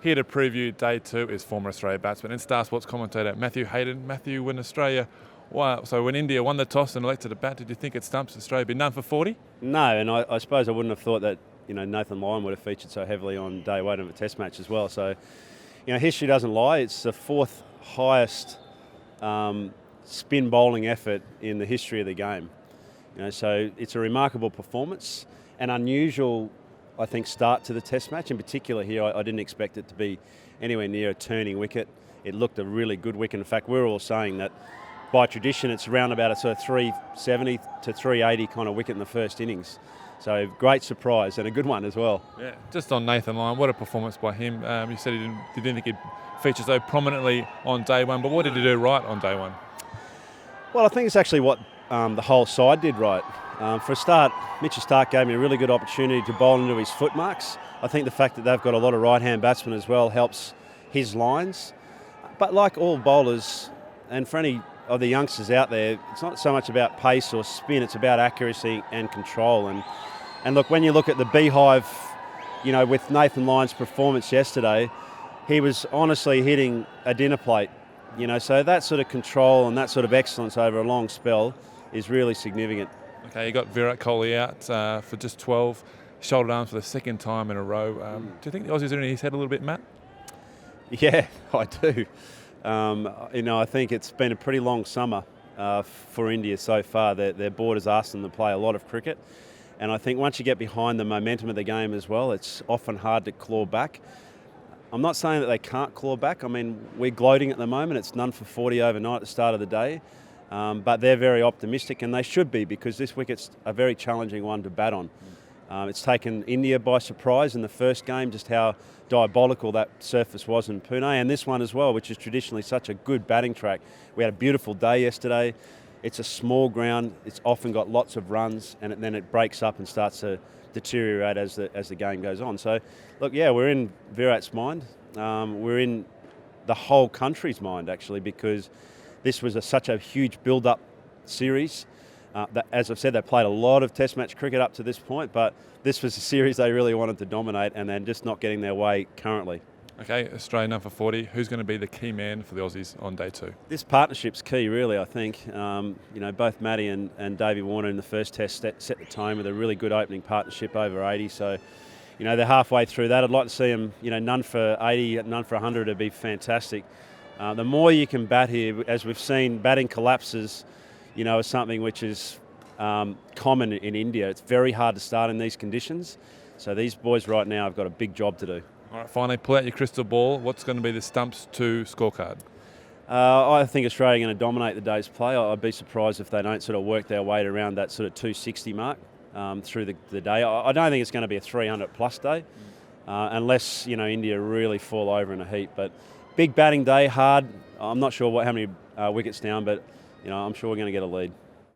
Here to preview day 2 is former Australia batsman and Star Sports commentator Matthew Hayden. Matthew, when when India won the toss and elected to bat, did you think at stumps Australia would be none for 40? No, and I suppose I wouldn't have thought that Nathan Lyon would have featured so heavily on day 1 of a Test match as well. So, history doesn't lie. It's the 4th highest spin bowling effort in the history of the game. So it's a remarkable performance, an unusual, I think, start to the Test match. In particular here, I didn't expect it to be anywhere near a turning wicket. It looked a really good wicket. In fact, we're all saying that by tradition it's around about a sort of 370 to 380 kind of wicket in the first innings. So great surprise and a good one as well. Yeah, just on Nathan Lyon, what a performance by him. You said you didn't think he'd feature so prominently on day 1, but what did he do right on day 1? Well, I think it's actually what the whole side did right. For a start, Mitchell Starc gave me a really good opportunity to bowl into his footmarks. I think the fact that they've got a lot of right-hand batsmen as well helps his lines. But like all bowlers, and for any of the youngsters out there, it's not so much about pace or spin, it's about accuracy and control. And look, when you look at the beehive, with Nathan Lyon's performance yesterday, he was honestly hitting a dinner plate. So that sort of control and that sort of excellence over a long spell is really significant. Okay, you got Virat Kohli out for just 12 shoulder arms for the second time in a row. Do you think the Aussies are in his head a little bit, Matt? Yeah, I do. I think it's been a pretty long summer for India so far. Their board has asked them to play a lot of cricket. And I think once you get behind the momentum of the game as well, it's often hard to claw back. I'm not saying that they can't claw back. I mean, we're gloating at the moment. It's none for 40 overnight at the start of the day. But they're very optimistic, and they should be, because this wicket's a very challenging one to bat on. It's taken India by surprise in the first game, just how diabolical that surface was in Pune, and this one as well, which is traditionally such a good batting track. We had a beautiful day yesterday. It's a small ground. It's often got lots of runs, and then it breaks up and starts to deteriorate as the game goes on. So, look, yeah, we're in Virat's mind. We're in the whole country's mind, actually, because this was such a huge build-up series. As I've said, they played a lot of Test match cricket up to this point, but this was a series they really wanted to dominate, and they're just not getting their way currently. Okay, Australia none for 40. Who's going to be the key man for the Aussies on day 2? This partnership's key, really, I think. Both Matty and Davey Warner in the first Test set the tone with a really good opening partnership over 80. So, they're halfway through that. I'd like to see them, none for 80, none for 100 would be fantastic. The more you can bat here, as we've seen, batting collapses, is something which is common in India. It's very hard to start in these conditions. So these boys right now have got a big job to do. All right, finally, pull out your crystal ball. What's going to be the Stumps 2 scorecard? I think Australia are going to dominate the day's play. I'd be surprised if they don't sort of work their way around that sort of 260 mark through the day. I don't think it's going to be a 300-plus day unless, India really fall over in a heap. But big batting day, hard. I'm not sure how many wickets down, but I'm sure we're going to get a lead.